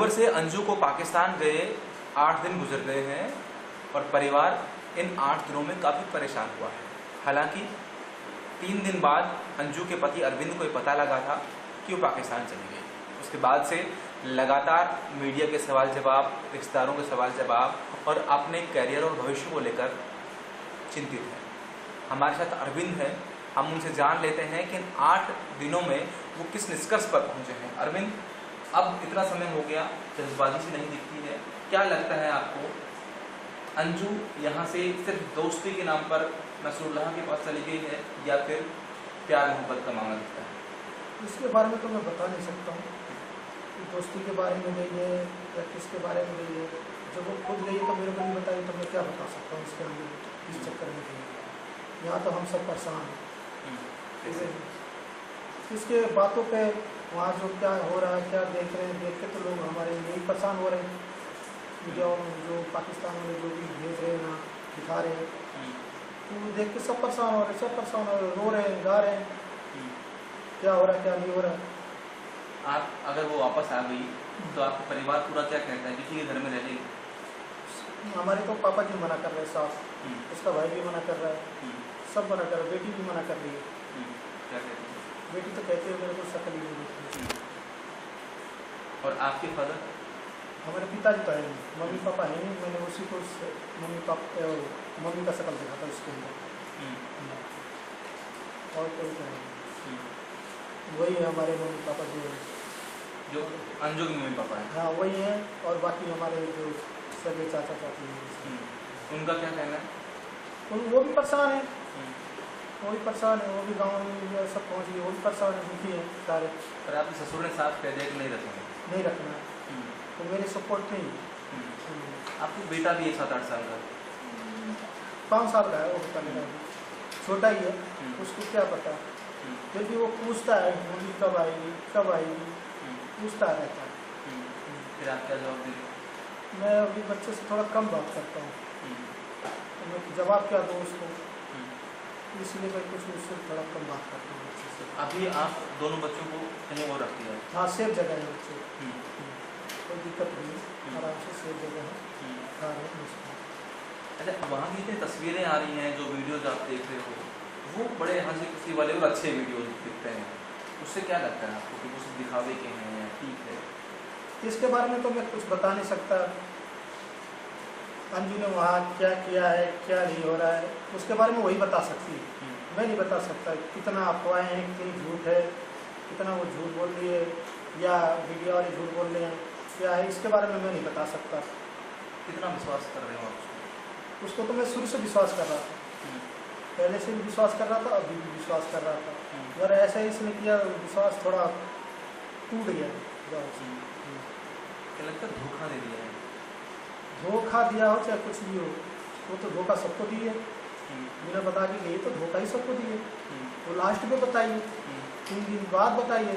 अक्टूबर से अंजू को पाकिस्तान गए 8 दिन गुजर गए हैं और परिवार इन 8 दिनों में काफ़ी परेशान हुआ है। हालांकि 3 दिन बाद अंजू के पति अरविंद को ये पता लगा था कि वो पाकिस्तान चली गई। उसके बाद से लगातार मीडिया के सवाल जवाब, रिश्तेदारों के सवाल जवाब और अपने करियर और भविष्य को लेकर चिंतित है। हमारे साथ अरविंद है, हम उनसे जान लेते हैं कि इन 8 दिनों में वो किस निष्कर्ष पर पहुंचे हैं। अरविंद, अब इतना समय हो गया, जल्दबाजी से नहीं दिखती है, क्या लगता है आपको अंजू यहाँ से सिर्फ दोस्ती के नाम पर नसरुल्लाह के पास चली गई है या फिर प्यार मोहब्बत का मामला दिखता है? इसके बारे में तो मैं बता नहीं सकता हूँ कि दोस्ती के बारे में गई है या किसके बारे में गई है। जब वो खुद गई तो मेरे को नहीं बताई तो मैं क्या बता सकता हूँ इसके अंदर इस चक्कर में गई है। यहाँ तो हम सब परेशान हैं इसके बातों पे। वहाँ जो क्या हो रहा है, क्या देख रहे हैं, देख के तो लोग हमारे यही परेशान हो रहे हैं। मीडिया जो पाकिस्तान में जो भी भेज रहे हैं ना, दिखा रहे हैं, तो वो देख के सब परेशान हो रहे हैं, सब परेशान हो रहे हैं, रो रहे हैं, गा रहे हैं, क्या हो रहा है क्या नहीं हो रहा है। आप अगर वो वापस आ गई तो आपका परिवार पूरा क्या कहता है, किसी के घर में रह लेगी? हमारे तो पापा जी मना कर रहे हैं साफ, उसका भाई भी मना कर रहा है, सब मना कर रहे हैं, बेटी भी मना कर रही है। क्या कहते हैं? बेटी तो कहती है मेरे को शक्ल ही नहीं दिखती। और आपके फादर? हमारे पिताजी तो है नहीं, मम्मी पापा है नहीं। मैंने उसी को मम्मी का शक्ल देखा था उसके अंदर, और कोई तो नहीं। वही है हमारे मम्मी पापा जो अंजू के मम्मी पापा हैं। हाँ वही है, और बाकी हमारे जो सगे चाचा चाची हैं उनका क्या कहना है? वो भी परेशान है, वो भी परेशान है, वो भी गाँव में सब पहुँच गए, वो भी परेशान है, दुखी है सारे। पर आपके ससुर ने साफ कह दिया कि नहीं रखेंगे? नहीं रखना है तो मेरे सपोर्ट नहीं। आपको बेटा भी है 7-8 साल का? 5 साल का है वो बेटा मेरा, छोटा ही है, उसको क्या पता। फिर भी वो पूछता है मम्मी कब आएगी कब आएगी, पूछता रहता है। फिर आप क्या जवाब देंगे? मैं अभी बच्चे से थोड़ा कम बात करता हूँ, तो मैं जवाब क्या दूँ उसको, इसलिए मैं कुछ उससे थोड़ा कम बात करता हूँ बच्चे से। अभी आप दोनों बच्चों को कहीं और रखती है? हाँ सेफ जगह है बच्चे, कोई दिक्कत नहीं, आराम से सेफ जगह है, खा रहे हैं उसको। अच्छा, वहाँ की इतनी तस्वीरें आ रही हैं, जो वीडियोज आप देख रहे हो वो बड़े हंसी खुशी वाले और अच्छे वीडियोज दिखते हैं, उससे क्या लगता है आपको कि वो सिर्फ दिखावे के हैं या ठीक है? इसके बारे में तो मैं कुछ बता नहीं सकता। अंजू ने वहाँ क्या किया है क्या नहीं हो रहा है उसके बारे में वही बता सकती है, मैं नहीं बता सकता। कितना अफवाहें हैं, कितनी झूठ है, कितना वो झूठ बोल रही है या मीडिया वाले झूठ बोल रहे हैं, क्या है इसके बारे में मैं नहीं बता सकता। कितना विश्वास कर रहे हो आप उसको तो मैं शुरू से विश्वास कर रहा था, पहले से भी विश्वास कर रहा था, अभी भी विश्वास कर रहा था। अगर ऐसा ही इसने किया विश्वास थोड़ा टूट गया। क्या लगता है धोखा दे दिया है? धोखा दिया हो चाहे कुछ भी हो, वो तो धोखा सबको दिए, बिना बता के गई तो धोखा ही सबको दिए। वो लास्ट में बताइए, 3 दिन बाद बताइए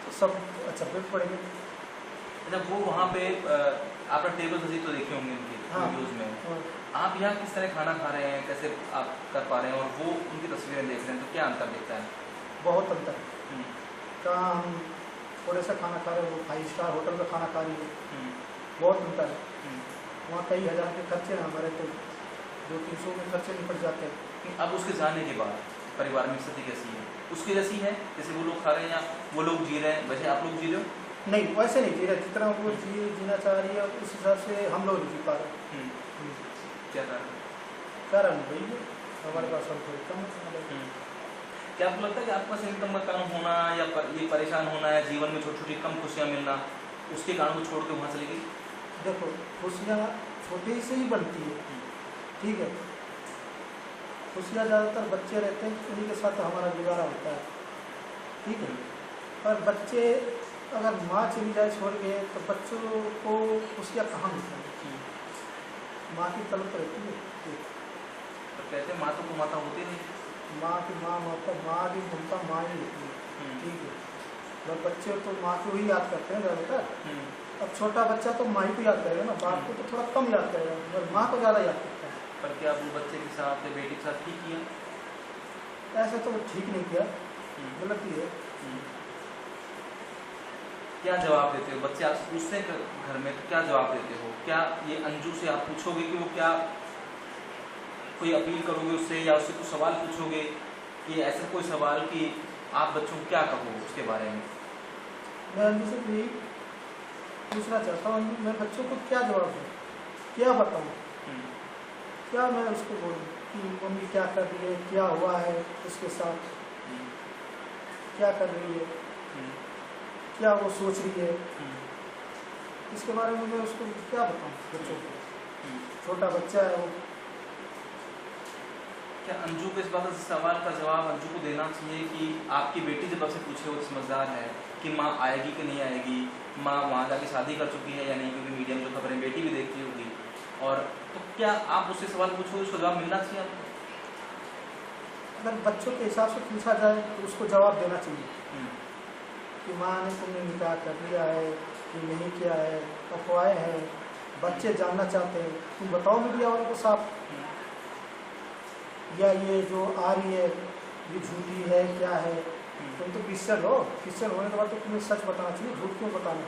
तो सब अच्छा पे पड़ेंगे। अच्छा, वो वहाँ पे आपने टेबल सजी तो देखे होंगे उनकी वीडियोज में, आप यहाँ किस तरह खाना खा रहे हैं, कैसे आप कर पा रहे हैं, और वो उनकी तस्वीरें देख रहे हैं तो क्या अंतर दिखता है? बहुत अंतर है। कहाँ हम थोड़े सा खाना खा रहे हैं, वो 5 स्टार होटल में खाना खा रही है, बहुत अंतर है। वहाँ कई हज़ार के खर्चे हैं, हमारे तो 200-300 में खर्चे निपट जाते हैं। अब उसके जाने के बाद परिवार में स्थिति कैसी है? उसकी जैसी है जैसे वो लोग खा रहे हैं या वो लोग जी रहे हैं वैसे आप लोग जी रहे हो? नहीं वैसे नहीं जी रहे, जितना वो जीना चाह रही है उस हिसाब से हम लोग नहीं जी पा रहे। क्या कारण? कारण वही है, हमारे पास हम थोड़ी कम है। क्या आपको लगता है कि आपके पास इनकम का कम होना या ये परेशान होना या जीवन में छोटी छोटी कम खुशियाँ मिलना, उसके कारण को छोड़ के वहाँ चली गई? देखो खुशियाँ छोटी से ही बनती है, ठीक है। खुशियाँ ज़्यादातर बच्चे रहते हैं, उन्हीं के साथ हमारा गुजारा होता है, ठीक है। पर बच्चे अगर माँ चली जाए छोड़ के तो बच्चों को खुशियाँ कहाँ मिलती है? माँ की तलब रहती है। तो कहते हैं माँ तो माता होती नहीं, माँ की माँ की ममता माँ ही होती है, ठीक है। और बच्चे तो माँ को ही याद करते हैं ज़्यादातर। अब छोटा बच्चा तो माँ ही को याद करेगा ना, बाप को तो थोड़ा कम याद करेगा, मगर माँ को ज़्यादा याद करता है। पर क्या वो बच्चे के साथ या बेटी के साथ ठीक किया? ऐसे तो ठीक नहीं किया, गलत ही है। क्या जवाब देते हो? बच्चे आपसे पूछते हैं घर में तो क्या जवाब देते हो? क्या ये अंजू से आप पूछोगे कि वो क्या कोई अपील करोगे उससे, या उससे कुछ सवाल पूछोगे कि ऐसा कोई सवाल कि आप बच्चों को क्या कहो उसके बारे में? मैं अंजू से यही पूछना चाहता हूँ, मैं बच्चों को क्या जवाब दूँ, क्या बताऊँ, क्या मैं उसको बोलूँ कि मम्मी क्या कर रही है, क्या हुआ है उसके साथ, क्या कर रही है, क्या वो सोच रही है, इसके बारे में मैं उसको क्या बताऊँ बच्चों को। छोटा बच्चा है वो। क्या अंजू को इस बात से सवाल का जवाब अंजू को देना चाहिए कि आपकी बेटी जब आपसे पूछे, वो समझदार है, कि माँ आएगी कि नहीं आएगी, माँ वहाँ जाके शादी कर चुकी है या नहीं, क्योंकि मीडिया में जो खबरें बेटी भी देखती होगी, और तो क्या आप उससे सवाल पूछोगे, उसको जवाब मिलना चाहिए आपको? अगर बच्चों के हिसाब से पूछा जाए तो उसको जवाब देना चाहिए कि माँ ने तुमने निकाह कर लिया है कि नहीं किया है, अफवाहें हैं, बच्चे जानना चाहते हैं, तुम बताओ मीडिया वालों को साफ, या ये जो आ रही है ये झूठी है क्या है। तुम तो क्रिश्चियन हो, क्रिश्चियन होने के बाद तो तुम्हें सच बताना चाहिए, झूठ क्यों बताना है?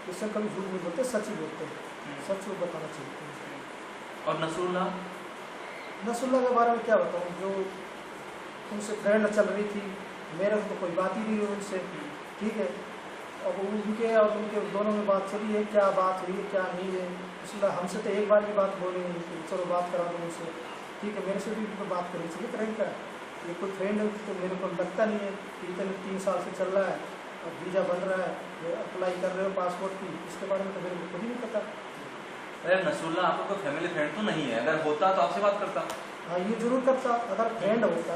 क्रिश्चियन कभी झूठ नहीं बोलते, सच ही बोलते हैं, सच को बताना चाहिए। और नसरुल्लाह के बारे में क्या बताऊँ, जो उनसे फ्रेंड चल रही थी, मेरे को तो कोई बात ही नहीं हुई उनसे, ठीक है। अब उनके और उनके दोनों में बात चली है, क्या बात हुई क्या नहीं है, इसलिए हमसे तो एक बार भी बात बोली नहीं कि चलो बात करा दो उनसे, ठीक है। मेरे से भी उनको बात करनी चाहिए फ्रेंड का, ये कोई फ्रेंड है तो मेरे को लगता नहीं है कि इतने 3 साल से चल रहा है, और वीज़ा बन रहा है, अप्लाई कर रहे हो पासपोर्ट की, इसके बारे में तो मेरे को खुद ही नहीं पता। अरे नसरुल्लाह, आपका कोई फैमिली फ्रेंड तो नहीं है? अगर होता तो आपसे बात करता। हाँ, ये जरूर करता, अगर फ्रेंड होता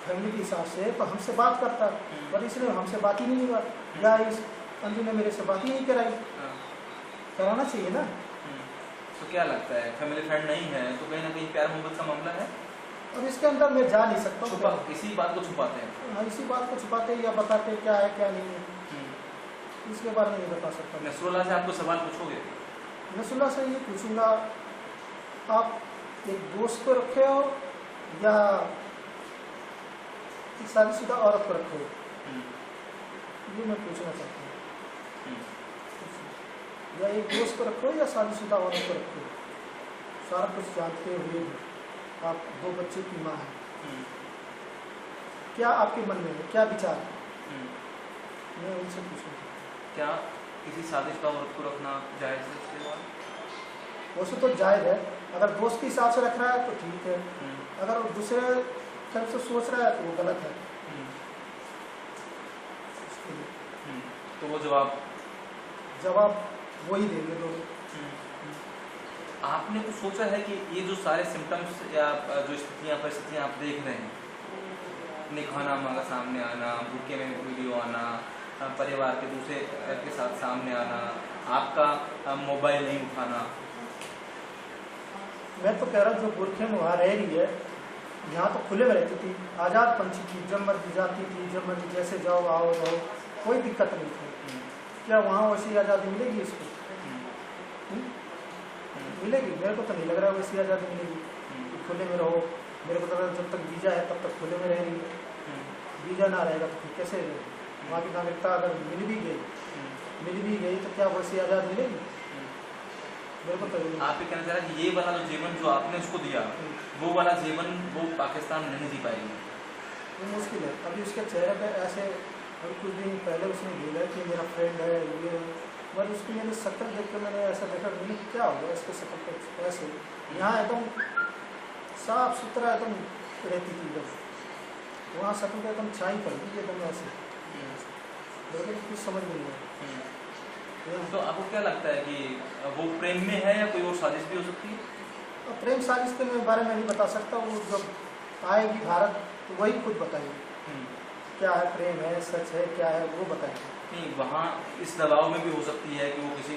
फैमिली के हिसाब से तो हमसे बात करता, पर इसलिए हमसे बात ही नहीं हुआ, या इस अंजू ने मेरे से बात ही नहीं कराई। कराना चाहिए ना। तो क्या लगता है, फैमिली फ्रेंड नहीं है तो कहीं ना कहीं प्यार मोहब्बत का मामला है? और इसके अंदर मैं जा नहीं सकता हूँ, इसी बात को छुपाते हैं। हाँ, इसी बात को छुपाते हैं या बताते क्या है क्या नहीं है, इसके बारे में नहीं बता सकता। नसरुल्लाह से आपको सवाल पूछोगे? नसरुल्लाह से ये पूछूंगा, आप एक दोस्त को रखे हो या एक शादीशुदा औरत को रखे हो, ये मैं पूछना चाहता हूँ। या एक दोस्त को रखो या शादीशुदा औरत को रखो, सारा कुछ जानते हुए आप 2 बच्चे की माँ है, क्या आपके मन में है, क्या विचार है, मैं उनसे पूछूंगा। क्या किसी शादीशुदा औरत को रखना जायज़ है उसके बाद? वैसे तो जायज़ है, अगर दोस्त के हिसाब से रख रहा है तो ठीक है, अगर वो दूसरे तरफ से सोच रहा है तो वो गलत है। तो वो जवाब वही देंगे दोनों। आपने कुछ सोचा है कि ये जो सारे सिम्टम्स या जो स्थितियाँ परिस्थितियाँ आप देख रहे हैं, निखानामा का सामने आना, भूखे में वीडियो आना, परिवार के दूसरे के साथ सामने आना, आपका मोबाइल नहीं उठाना, मैं तो कह रहा हूँ जो बुरखे में वहाँ रह रही है, यहाँ तो खुले में रहती थी, आज़ाद पंछी थी, जब मर्जी जाती थी, जब मर्जी जैसे जाओ आओ रहो, कोई दिक्कत नहीं थी। क्या वहाँ वैसी आज़ादी मिलेगी इसको? मिलेगी? मेरे को तो नहीं लग रहा है वैसी आज़ादी मिलेगी कि खुले में रहो। मेरे को तो जब तक वीज़ा है तब तक खुले में रह रही है, वीज़ा ना रहेगा तो फिर कैसे रहेगी? वहाँ की नागरिकता अगर मिल भी गई तो क्या वैसी आज़ाद मिलेगी? मेरे को तो आप ये कहना चाह रहे हैं कि ये वाला जो जीवन जो आपने उसको दिया, वो वाला जीवन वो पाकिस्तान नहीं जी पाएगी? वो मुश्किल है। अभी उसके चेहरे पे ऐसे, अभी कुछ दिन पहले उसने बोला कि मेरा फ्रेंड है ये, पर उसकी मैंने शक्ल देख के मैंने ऐसा देखा, मैंने क्या हो गया इसके शक्ल पे ऐसे, यहाँ एकदम साफ सुथरा एकदम रहती थी, एकदम वहाँ शक्ल पे एकदम छाई पड़ गई एकदम ऐसे, लेकिन कुछ समझ नहीं आया। तो आपको क्या लगता है कि वो प्रेम में है या कोई और साजिश भी हो सकती है? और प्रेम साजिश के बारे में नहीं बता सकता, वो जब आएगी भारत तो वही खुद बताएगी क्या है, प्रेम है, सच है, क्या है, वो बताएगी। नहीं, वहाँ इस दबाव में भी हो सकती है कि वो किसी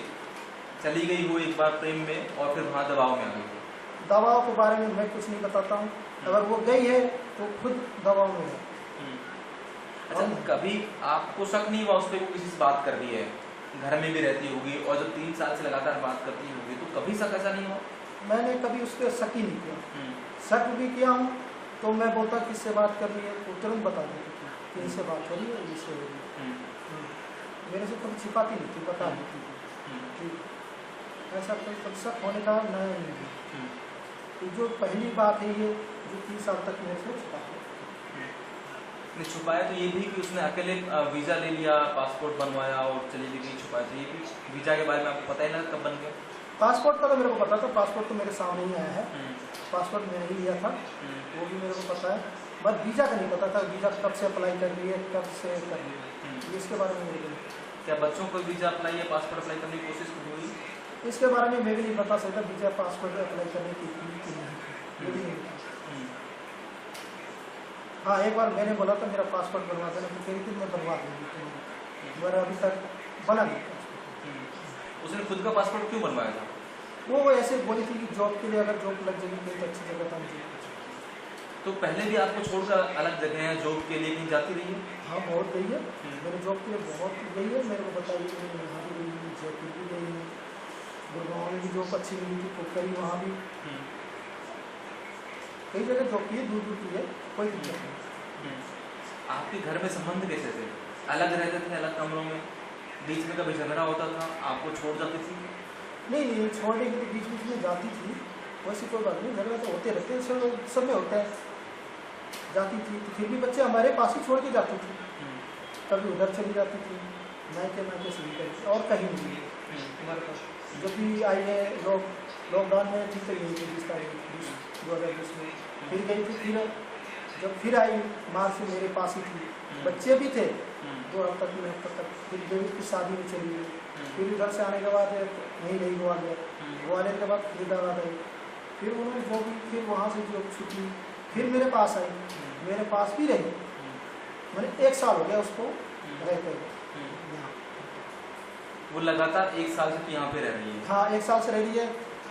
चली गई हो एक बार प्रेम में और फिर वहाँ दबाव में आ गई हो। दबाव के बारे में मैं कुछ नहीं बताता हूँ, अगर वो गई है तो खुद दबाव में है। अच्छा, कभी आपको शक नहीं हुआ उस पर वो किसी से बात कर रही है, घर में भी रहती होगी और जब 3 साल से लगातार बात करती होगी, तो कभी शक ऐसा नहीं हुआ? मैंने कभी उस पर शक ही नहीं किया। शक भी किया हूँ तो मैं बोलता किससे बात कर रही है तो तुरंत बता देती थी कि इनसे बात हो रही है, इससे हो रही है। मेरे से कभी छिपाती नहीं थी, बता देती थी कि ऐसा कोई शक होने का नया नहीं है। तो जो पहली बात है ये जो 3 साल तक मेरे से छुपा है। नहीं छुपाया तो ये भी कि उसने अकेले वीज़ा ले लिया, पासपोर्ट बनवाया और चली गई, छुपाया तो ये भी वीज़ा के बारे में आपको पता ही ना कब बन गया? पासपोर्ट का तो मेरे को पता था, पासपोर्ट तो मेरे सामने ही आया है, पासपोर्ट मैंने ही लिया था, वो भी मेरे को पता है। बस वीज़ा का नहीं पता था, वीज़ा कब से अप्लाई कर रही है, कब से कर रही है, इसके बारे में मेरे को नहीं। क्या बच्चों को वीज़ा अप्लाई या पासपोर्ट अप्लाई करने की कोशिश हुई? इसके बारे में मैं भी नहीं बता सकता, वीज़ा पासपोर्ट अप्लाई करने की थी कि नहीं थी, ये भी नहीं था। हाँ, एक बार मैंने बोला था मेरा पासपोर्ट बनवा देना, तो कई दिन में बनवा दूँगी, मेरा अभी तक बना नहीं। उसने खुद का पासपोर्ट क्यों बनवाया था? वो ऐसे बोली थी कि जॉब के लिए अगर जॉब लग जाएगी कहीं तो अच्छी जगह था मुझे। तो पहले भी आपको छोड़कर अलग जगह है जॉब के लिए कहीं जाती रही है? हाँ, बहुत गई है, मेरे जॉब के लिए बहुत गई है, मेरे को बताइए कि मैं यहाँ भी गई हूँ, जयपुर भी गई हूँ, गुड़गांव में भी जॉब अच्छी मिली थी, तो करी वहाँ भी कई जगह जॉब की है, दूर दूर की है, कोई दिक्कत नहीं। आपके घर में संबंध कैसे थे? अलग रहते थे, अलग कमरों में, बीच में कभी झगड़ा होता था, आपको छोड़ जाती थी? नहीं, छोड़ने के लिए बीच में जाती थी, वैसी कोई बात नहीं, झगड़ा तो होते रहते हैं, सब में होता है। जाती थी तो फिर भी बच्चे हमारे पास ही छोड़ के जाती थी, कभी उधर चली जाती थी, नायके से निकल और कहीं नहीं हमारे पास। जब भी आई है लॉकडाउन में थी तो यही 2020 में फिर गई थी, फिर आई मार्च में मेरे पास ही थी, बच्चे भी थे 2 हफ्ता 3 हफ्ता तक, फिर गई फिर शादी में चली गई, फिर उधर से आने के बाद नहीं रही ग्वालियर के बाद फिर इलाहाबाद आई, फिर उन्होंने जो भी फिर वहाँ से जो छुट्टी फिर मेरे पास आई, मेरे पास भी रही, मैंने 1 साल हो गया उसको रहते हुए। वो लगातार 1 साल से यहाँ पे रह रही है? हाँ, 1 साल से रह रही है।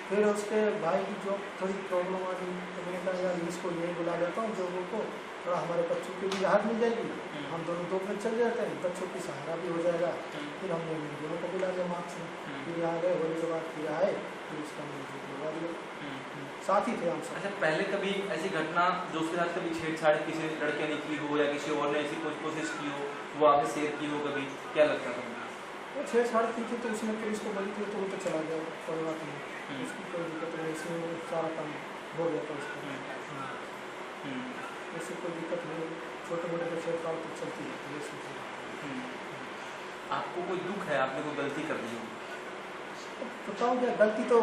फिर उसके भाई की जो थोड़ी प्रॉब्लम आ गई तो मैंने कहा यार इसको यही बुला लेता हूँ, जॉबों को थोड़ा हमारे बच्चों की भी राहत मिल जाएगी, हम दोनों 2 में चल जाते हैं, बच्चों की सहारा भी हो जाएगा। फिर हमने दोनों को बुला लिया मार्च में, फिर यहाँ गए, होने के बाद फिर आए, फिर उसका मैंने बुला दिया, साथ ही थे हम सब। अच्छा, पहले कभी ऐसी घटना जो उसके साथ कभी छेड़छाड़ किसी लड़के ने की हो या किसी और ने ऐसी कोई कोशिश की हो, वो आपने शेयर की हो कभी, क्या लगता था? वो छेड़छाड़ की थी तो उसने पुलिस को बोली थी तो वो तो चला गया, कोई बात नहीं, उसकी कोई दिक्कत नहीं, इसमें सारा काम हो गया था उसका, ऐसी कोई दिक्कत नहीं, छोटे मोटे तो छेड़छाड़ तो चलती है। आपको कोई दुख है, आपने कोई गलती कर दी हो? बताऊँ क्या, गलती तो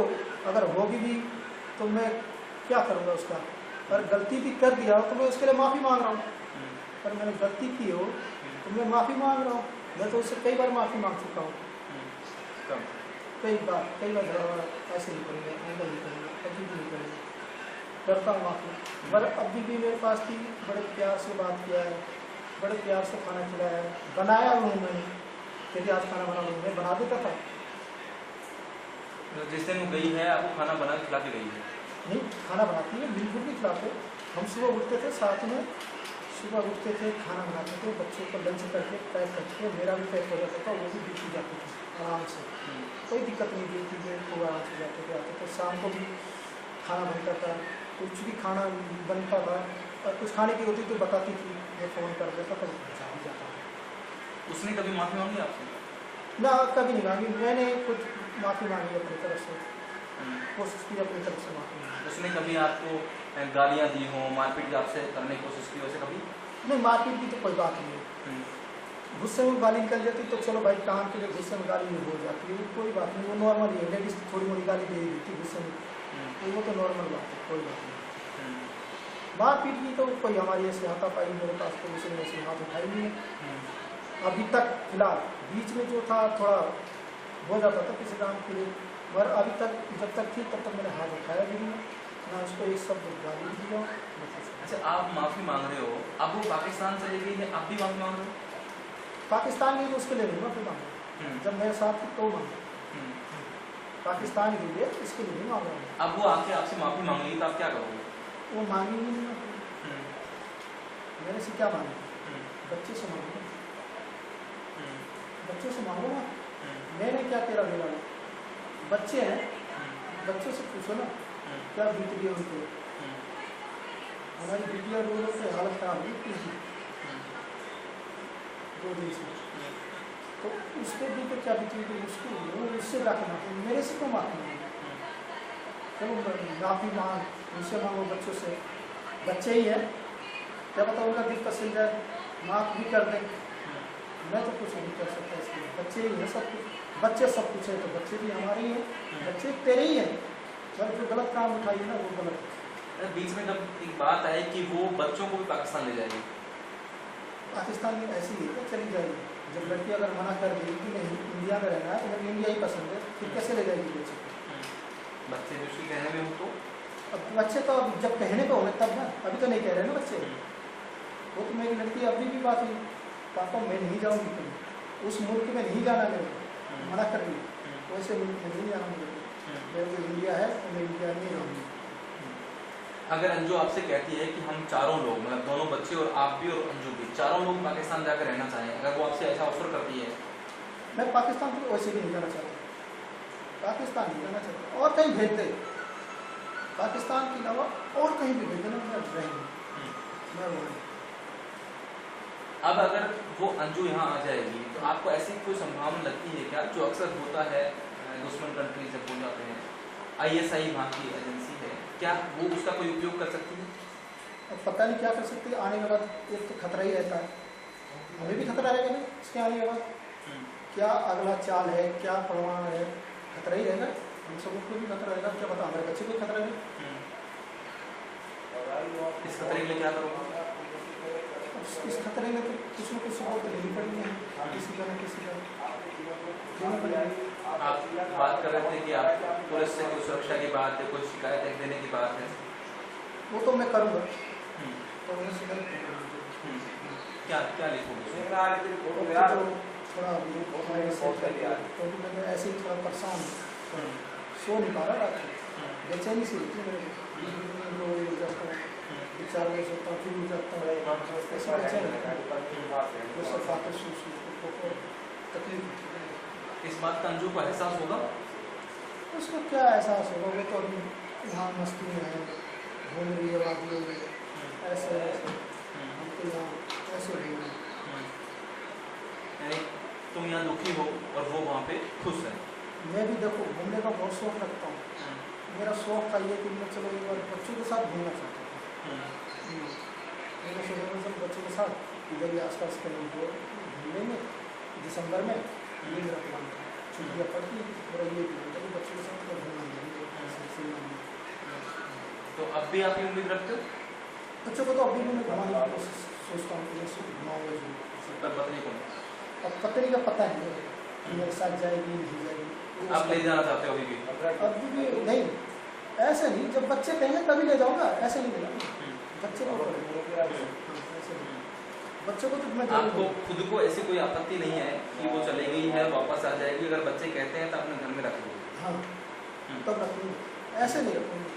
अगर होगी भी तो मैं क्या करूँगा उसका, अगर गलती भी कर दिया हो तो मैं उसके लिए माफ़ी मांग रहा हूँ, अगर मैंने गलती की हो तो मैं माफ़ी मांग रहा हूँ, मैं तो उससे कई बार माफ़ी मांग चुका हूँ, कई बार झगड़ा ऐसे नहीं करूँगा, आगे नहीं करूँगा, कभी भी नहीं करूँगा, करता हूँ माफ़ी। पर अभी भी मेरे पास थी, बड़े प्यार से बात किया है, बड़े प्यार से खाना खिलाया है, बनाया हूँ मैंने, यदि आज खाना बना लूँ मैं बना देता था। जिस दिन गई है आपको खाना बना खिला के गई है? नहीं, खाना बनाती है, बिल्कुल भी खिलाते, हम सुबह उठते थे साथ में, सुबह उठते थे, खाना बनाते थे, बच्चों को लंच करके पैक करके, मेरा भी पैक हो जाता था, वो भी ड्यूटी जाते थे आराम से, कोई दिक्कत नहीं ड्यूटी में, खूब आराम से जाते थे आते थे, शाम को भी खाना बनता था, कुछ भी खाना बनता था, और कुछ खाने की होती तो बताती थी, मैं फ़ोन कर देता तो पहुँचा भी जाता था। उसने कभी माफ़ी मांगी आपसे? ना, कभी नहीं मांगी, मैंने कुछ माफ़ी मांगी अपनी तरफ से, कोशिश की अपनी तरफ से माफ़ी मांगी। उसने कभी आपको गालियाँ दी हो, मारपीट आपसे करने की कोशिश की वैसे कभी? नहीं, मारपीट की तो कोई बात नहीं है, गुस्से में गाली निकल जाती तो चलो भाई काम के लिए गुस्से में गाली हो जाती है, कोई बात नहीं, वो नॉर्मल है, लेडीज थोड़ी मोड़ी गाली दे देती गुस्से में, तो वो तो नॉर्मल बात है, कोई बात नहीं। मारपीट की तो कोई हमारी ऐसी हाथापाई मेरे पास तो किसी ने ऐसी हाथ उठाई नहीं है अभी तक, फिलहाल बीच में जो था थोड़ा हो जाता था किसी काम के लिए, मगर अभी तक जब तक थी तब तक मैंने हाथ उठाया भी नहीं, ना उसको एक शब्द गाली भी दिया। अच्छा, आप माफ़ी मांग रहे हो, अब वो पाकिस्तान चली गई है, आप भी माफ़ी मांग रहे हो? पाकिस्तान गई तो उसके लिए नहीं माफ़ी मांग, जब मेरे साथ थी तो मांग, पाकिस्तान गई है इसके लिए नहीं मांग रहा हूँ। अब वो आके आपसे माफ़ी मांग ली तो आप क्या करोगे? वो मांगी ही नहीं, मेरे से क्या मांगे, बच्चे से मांगो, बच्चों से मांगो ना, मैंने क्या तेरा बिगाड़ा, बच्चे हैं, बच्चों से पूछो ना क्या बीत गई उनको, हमारी बिटिया रोज से हालत खराब हुई 2 दिन से, तो उसको भी तो क्या बीती थी, उसको वो उससे जाके माफी, मेरे से क्यों माफी मांगे? चलो माफी मांग उनसे, मांगो बच्चों से, बच्चे ही है, क्या पता उनका दिल पसंद जाए, माफ भी कर दें, मैं तो कुछ नहीं कर सकता इसके लिए, बच्चे ही है सब कुछ, बच्चे सब कुछ है तो बच्चे भी हमारे ही हैं, बच्चे तेरे ही हैं, जब जो गलत काम उठाइए ना वो गलत है। बीच में जब एक बात आई कि वो बच्चों को भी पाकिस्तान ले जाएगी, पाकिस्तान में ऐसी ही है, चली जाएगी, जब लड़की अगर मना कर देगी कि नहीं इंडिया में रहना है तो मुझे इंडिया ही पसंद है, फिर कैसे ले जाएगी बच्चे को? बच्चे भी उसकी कहने में हो तो अब बच्चे तो अब जब कहने पे होंगे तब ना, अभी तो नहीं कह रहे ना बच्चे। वो तो मेरी लड़की अभी भी बात हुई, पापा मैं नहीं जाऊँगी कहीं, उस मुल्क में नहीं जाना मेरे को, मना कर रही, वैसे मुल्क में नहीं जाना मेरे को इंडिया है तो मैं इंडिया नहीं रहूँगी। अगर अंजू आपसे कहती है कि हम चारों लोग, मतलब दोनों बच्चे और आप भी और अंजू भी, चारों लोग पाकिस्तान जाकर रहना चाहें, अगर वो आपसे ऐसा ऑफर करती है? मैं पाकिस्तान तो वैसे भी नहीं जाना चाहता, पाकिस्तान नहीं जाना चाहता, और कहीं भेज दे, पाकिस्तान के अलावा और कहीं भी भेज देना, मैं रहेंगे, मैं वहाँ। अब अगर वो अंजू यहाँ आ जाएगी तो आपको ऐसी कोई संभावना लगती है क्या, जो अक्सर होता है दुश्मन कंट्री जब हो जाते हैं, ISI वहाँ की एजेंसी है, क्या वो उसका कोई उपयोग कर सकती है? अब पता नहीं क्या कर सकती है, आने के बाद एक तो खतरा ही रहता है, हमें भी खतरा रहेगा ना इसके आने के बाद, क्या अगला चाल है, क्या परवाह है, खतरा ही रहेगा, हम सबको भी खतरा रहेगा, क्या पता हमारे बच्चे को खतरा रहेगा। इस खतरे के लिए क्या करोगे? इस खतरे में तो कुछ न कुछ सबक तो लेनी पड़ेगी, किसी का न किसी का लेनी पड़ेगी। आप बात कर रहे थे कि आप पुलिस से कोई सुरक्षा की बात है, कोई शिकायत देने की बात है, वो तो मैं करूँगा, तो मैं शिकायत क्या क्या लिखोगे? थोड़ा क्योंकि मैं ऐसे ही थोड़ा परेशान हूँ, सो नहीं पा रहा रात को, बेचैनी सी रहती है मेरे को, 4 बजे सोता हूँ, फिर उठ जाता हूँ, ऐसे बेचैन रहता है, वो सब बातें सोच तकलीफ। इस बात का अंजू को एहसास होगा? उसको क्या एहसास होगा, वो तो अभी यहाँ मस्ती में है, घूम रही है वादियों में, ऐसे ऐसे हम तो यहाँ ऐसे घूम रहे हैं। यानी तुम यहाँ दुखी हो और वो वहाँ पे खुश है? मैं भी देखो घूमने का बहुत शौक रखता हूँ, मेरा शौक था ये कि मैं चलो एक बार बच्चों के साथ घूमना चाहता था, मैंने सोचा था सब बच्चों के साथ इधर ही आसपास कहीं घूमने में, दिसंबर में ये मेरा प्लान था, छुट्टियाँ पड़ती मेरा ये प्लान था कि बच्चों के साथ घूमना नहीं। तो अब भी आप ये उम्मीद रखते हो? बच्चों को तो अभी भी मैं घुमाने की कोशिश सोचता हूँ कि मैं घुमाऊंगा जरूर। पर पत्नी को अब पत्नी का पता नहीं है कि मेरे साथ जाएगी नहीं जाएगी, आप ले जाना चाहते हो अभी भी? अभी भी नहीं, ऐसे नहीं, जब बच्चे कहेंगे तभी ले जाऊंगा, ऐसे नहीं ले जाऊंगा, बच्चे को बच्चों को तो मैं आपको खुद को ऐसी कोई आपत्ति नहीं है कि वो चले गई है वापस आ जाएगी, अगर बच्चे कहते हैं तो अपने घर में रख लो? हाँ तब रखूँगी, ऐसे नहीं रखूँगी।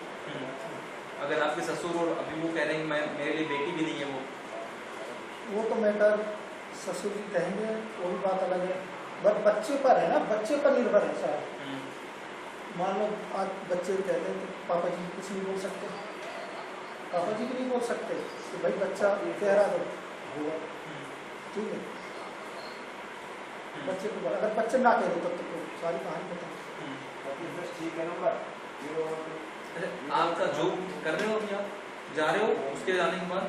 अगर आपके ससुर और अभी वो कह रहे हैं मैं मेरे लिए बेटी भी नहीं है, वो तो मैटर ससुर जी कहेंगे, वो भी बात अलग है, बट बच्चे पर है ना, बच्चे पर निर्भर है सारा। मान लो आज बच्चे कहते हैं तो पापा जी कुछ नहीं बोल सकते, पापा जी भी नहीं बोल सकते कि भाई बच्चा कह रहा तो होगा, ठीक है, बच्चे को अगर बच्चे ना कह रहे तब तक तो सारी कहानी बताओ। आपका जो कर रहे हो अभी, आप जा रहे हो उसके जाने के बाद?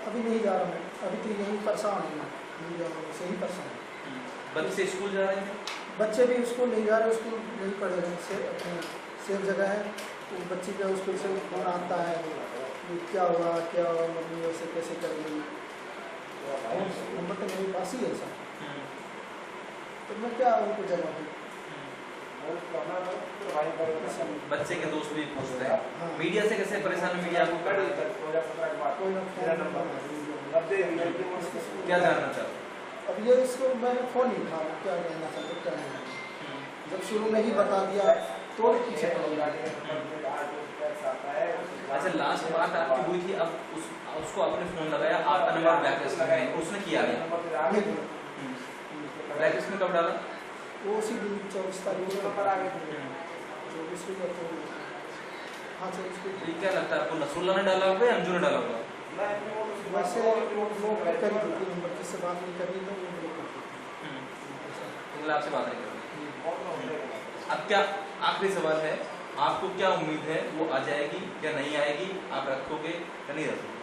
अभी नहीं जा रहा मैं, अभी तो यही परेशान हूँ, नहीं जा रहा हूँ, सही परेशान। बच्चे स्कूल जा रहे हैं? बच्चे भी स्कूल नहीं जा रहे, स्कूल नहीं पढ़े रहे, से अपने सेफ जगह है, तो बच्चे का स्कूल से फोन आता है कि क्या हुआ मम्मी ऐसे कैसे कर गई, नंबर तो मेरे पास ही है सर, तो मैं क्या उनको जवाब दूँ? बच्चे के दोस्त भी पूछते हैं, हाँ। मीडिया से कैसे परेशान है? मीडिया आपको क्या जानना चाहते? अब ये इसको मैंने फोन नहीं उठा, क्या कहना चाहते क्या नहीं, जब शुरू में ही बता दिया तो पीछे पड़ेगा। अच्छा, लास्ट बात आपकी हुई थी, अब उसको आपने फोन लगाया, आपका नंबर ब्लैकलिस्ट में, उसने किया नहीं? ब्लैकलिस्ट में कब डाला? वो उसी दिन 24 तारीख को, 24 को, हाँ 24 को। क्या लगता है आपको, नसरुल्लाह ने डाला होगा या अंजू ने डाला होगा? वैसे वो करी नंबर, किससे बात नहीं करी तो वो मतलब आपसे बात नहीं करोगे। अब क्या आखिरी सवाल है, आपको क्या उम्मीद है वो आ जाएगी या नहीं आएगी, आप रखोगे या नहीं रखोगे?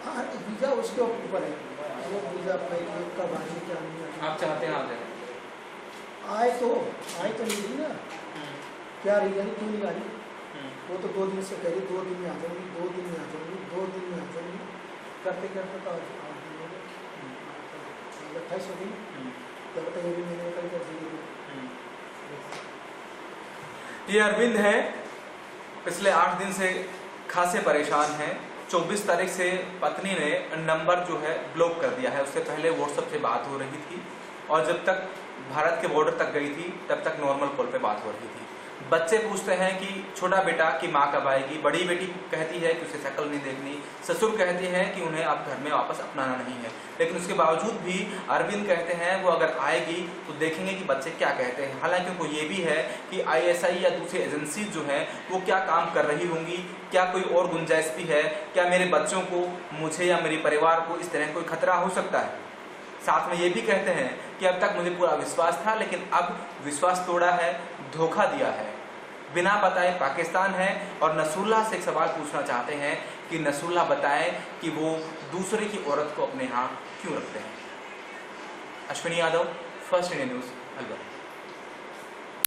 हाँ, वीज़ा उसके ऊपर है, वो वीज़ा कब आए क्या नहीं आए। आप चाहते हैं आ जाए? आए तो नहीं थी ना, क्या रीजन क्यों नहीं आई? वो तो 2 दिन से कह रही 2 दिन में आ जाऊँगी, 2 दिन में आ जाऊँगी, 2 दिन में आ जाऊँगी, करते करते तो आज 8 दिन हो गए, 28 हो गई, क्या पता ये भी मैंने कल कर दी। ये अरविंद है, पिछले 8 दिन से खासे परेशान हैं। 24 तारीख से पत्नी ने नंबर जो है ब्लॉक कर दिया है, उससे पहले व्हाट्सएप से बात हो रही थी और जब तक भारत के बॉर्डर तक गई थी तब तक नॉर्मल कॉल पे बात हो रही थी। बच्चे पूछते हैं कि छोटा बेटा की माँ कब आएगी, बड़ी बेटी कहती है कि उसे शक्ल नहीं देखनी, ससुर कहते हैं कि उन्हें अब घर में वापस अपनाना नहीं है, लेकिन उसके बावजूद भी अरविंद कहते हैं वो अगर आएगी तो देखेंगे कि बच्चे क्या कहते हैं। हालांकि उनको ये भी है कि ISI या दूसरी एजेंसी जो है वो क्या काम कर रही होंगी, क्या कोई और गुंजाइश भी है, क्या मेरे बच्चों को, मुझे या मेरे परिवार को इस तरह कोई खतरा हो सकता है। साथ में ये भी कहते हैं कि अब तक मुझे पूरा विश्वास था लेकिन अब विश्वास तोड़ा है, धोखा दिया है। बिना बताए पाकिस्तान है और नसरुल्लाह से एक सवाल पूछना चाहते हैं कि नसरुल्लाह बताएं कि वो दूसरे की औरत को अपने यहाँ क्यों रखते हैं। Ashwini Yadav, first India news, Alwar.